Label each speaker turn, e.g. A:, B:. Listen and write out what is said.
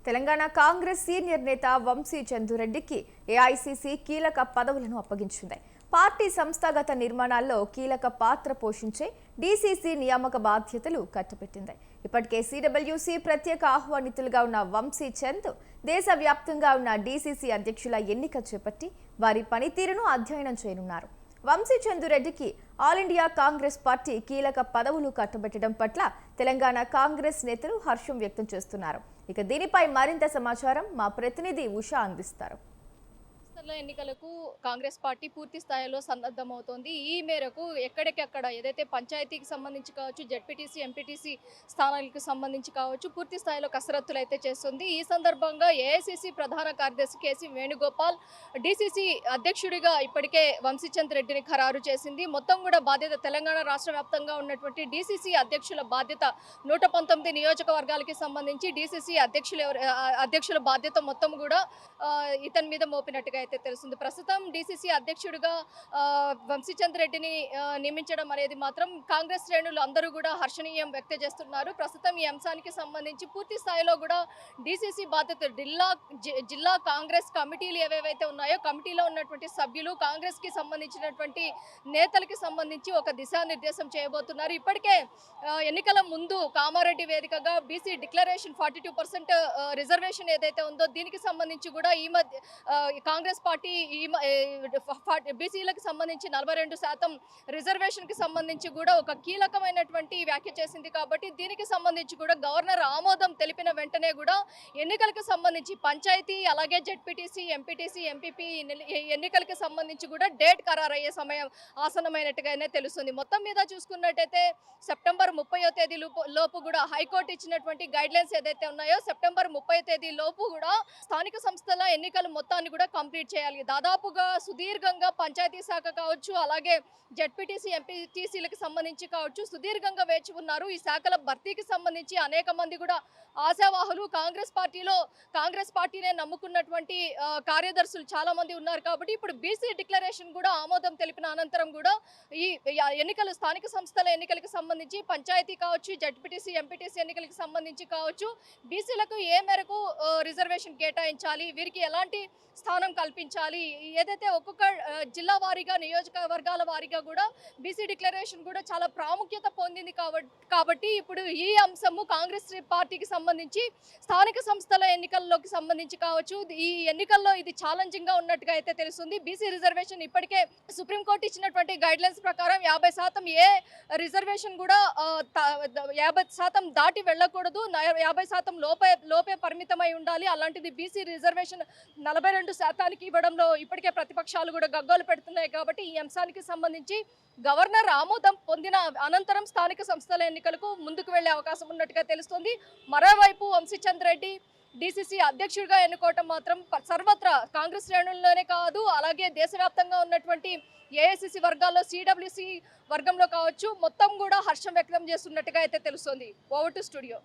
A: Telangana Congress senior నేత Vamsi చందురెడ్డికి AICC కీలక పదవులను అప్పగించింది. పార్టీ సంస్థాగత నిర్మాణాల్లో కీలక పాత్ర పోషించే డీసీసీ నియామక బాధ్యతలు కట్టబెట్టింది. ఇప్పటికే సీడబ్ల్యూసీ ప్రత్యేక ఆహ్వానితులుగా ఉన్న వంశీ చంద్ దేశవ్యాప్తంగా ఉన్న డీసీసీ అధ్యక్షుల ఎన్నిక చేపట్టి వారి పనితీరును అధ్యయనం చేయనున్నారు. వంశీ చందురెడ్డికి ఆల్ ఇండియా కాంగ్రెస్ పార్టీ కీలక పదవులు కట్టబెట్టడం పట్ల తెలంగాణ కాంగ్రెస్ నేతలు హర్షం వ్యక్తం చేస్తున్నారు. ఇక దీనిపై మరింత సమాచారం మా ప్రతినిధి ఉషా అందిస్తారు.
B: ఎన్నికలకు కాంగ్రెస్ పార్టీ పూర్తి స్థాయిలో సన్నద్ధమవుతోంది. ఈ మేరకు ఎక్కడికెక్కడ ఏదైతే పంచాయతీకి సంబంధించి కావచ్చు, జెడ్పీటీసీ, ఎంపీటీసీ స్థానాలకు సంబంధించి కావచ్చు, పూర్తి స్థాయిలో కసరత్తులు అయితే చేస్తుంది. ఈ సందర్భంగా ఏఐసీసీ ప్రధాన కార్యదర్శి కేసీ వేణుగోపాల్ డీసీసీ అధ్యక్షుడిగా ఇప్పటికే వంశీచంద్ రెడ్డిని ఖరారు చేసింది. మొత్తం కూడా బాధ్యత తెలంగాణ రాష్ట్ర వ్యాప్తంగా ఉన్నటువంటి డీసీసీ అధ్యక్షుల బాధ్యత 119 నియోజకవర్గాలకి సంబంధించి డీసీసీ అధ్యక్షుల బాధ్యత మొత్తం కూడా ఇతని మీద మోపినట్టుగా అయితే తెలుస్తుంది. ప్రస్తుతం డీసీసీ అధ్యక్షుడిగా వంశీచంద్ రెడ్డిని నియమించడం అనేది మాత్రం కాంగ్రెస్ శ్రేణులు అందరూ కూడా హర్షణీయం వ్యక్తం చేస్తున్నారు. ప్రస్తుతం ఈ అంశానికి సంబంధించి పూర్తి స్థాయిలో కూడా డీసీసీ బాధ్యత జిల్లా కాంగ్రెస్ కమిటీలు ఏవేవైతే ఉన్నాయో కమిటీలో ఉన్నటువంటి సభ్యులు కాంగ్రెస్ కి సంబంధించినటువంటి నేతలకి సంబంధించి ఒక దిశానిర్దేశం చేయబోతున్నారు. ఇప్పటికే ఎన్నికల ముందు కామారెడ్డి వేదికగా బీసీ డిక్లరేషన్ 42% రిజర్వేషన్ ఏదైతే ఉందో దీనికి సంబంధించి కూడా ఈ మధ్య కాంగ్రెస్ పార్టీ బీసీలకు సంబంధించి 42% రిజర్వేషన్కి సంబంధించి కూడా ఒక కీలకమైనటువంటి వ్యాఖ్య చేసింది. కాబట్టి దీనికి సంబంధించి కూడా గవర్నర్ ఆమోదం తెలిపిన వెంటనే కూడా ఎన్నికలకు సంబంధించి పంచాయతీ అలాగే జెడ్పీటీసీ, ఎంపీటీసీ, ఎంపీపీ ఎన్నికలకు సంబంధించి కూడా డేట్ ఖరారయ్యే సమయం ఆసన్నమైనట్టుగానే తెలుస్తుంది. మొత్తం మీద చూసుకున్నట్టయితే సెప్టెంబర్ 30వ తేదీ లోపు కూడా హైకోర్టు ఇచ్చినటువంటి గైడ్లైన్స్ ఏదైతే ఉన్నాయో సెప్టెంబర్ 30వ తేదీ లోపు కూడా స్థానిక సంస్థల ఎన్నికలు మొత్తాన్ని కూడా కంప్లీట్ చేయాలి. దాదాపుగా సుదీర్ఘంగా పంచాయతీ శాఖ కావచ్చు, అలాగే జెడ్పీటీసీ, ఎంపీటీసీలకు సంబంధించి కావచ్చు సుదీర్ఘంగా వేచి ఉన్నారు. ఈ శాఖల భర్తీకి సంబంధించి అనేక మంది కూడా ఆశావాహులు కాంగ్రెస్ పార్టీనే నమ్ముకున్నటువంటి కార్యదర్శులు చాలా మంది ఉన్నారు. కాబట్టి ఇప్పుడు బీసీ డిక్లరేషన్ కూడా ఆమోదం తెలిపిన అనంతరం కూడా ఈ ఎన్నికలు స్థానిక సంస్థల ఎన్నికలకు సంబంధించి పంచాయతీ కావచ్చు, జెడ్పీటీసీ, ఎంపీటీసీ ఎన్నికలకు సంబంధించి కావచ్చు బీసీలకు ఏ మేరకు రిజర్వేషన్ కేటాయించాలి, వీరికి ఎలాంటి స్థానం కల్పించాలి, ఏదైతే ఒక్కొక్క జిల్లా వారీగా నియోజకవర్గాల వారీగా కూడా బీసీ డిక్లరేషన్ కూడా చాలా ప్రాముఖ్యత పొందింది. కాబట్టి ఇప్పుడు ఈ అంశము కాంగ్రెస్ పార్టీకి సంబంధించి స్థానిక సంస్థల ఎన్నికల్లోకి సంబంధించి కావచ్చు ఈ ఎన్నికల్లో ఇది ఛాలెంజింగ్ గా ఉన్నట్టుగా అయితే తెలుస్తుంది. బీసీ రిజర్వేషన్ ఇప్పటికే సుప్రీంకోర్టు ఇచ్చినటువంటి గైడ్లైన్స్ ప్రకారం 50% ఏ రిజర్వేషన్ కూడా 50% దాటి వెళ్ళకూడదు, 50% లోపే పరిమితమై ఉండాలి. అలాంటిది బీసీ రిజర్వేషన్ 42% ఇవ్వడంలో ఇప్పటికే ప్రతిపక్షాలు కూడా గగ్గోలు పెడుతున్నాయి. కాబట్టి ఈ అంశానికి సంబంధించి గవర్నర్ ఆమోదం పొందిన అనంతరం స్థానిక సంస్థల ఎన్నికలకు ముందుకు వెళ్లే అవకాశం ఉన్నట్టుగా తెలుస్తోంది. మరోవైపు వంశీచంద్ రెడ్డి డీసీసీ అధ్యక్షుడిగా ఎన్నుకోవటం మాత్రం సర్వత్రా కాంగ్రెస్ శ్రేణుల్లోనే కాదు, అలాగే దేశవ్యాప్తంగా ఉన్నటువంటి ఏఐసీసీ వర్గాల్లో సీడబ్ల్యూసీ వర్గంలో కావచ్చు మొత్తం కూడా హర్షం వ్యక్తం చేస్తున్నట్టుగా అయితే తెలుస్తోంది. Over to studio.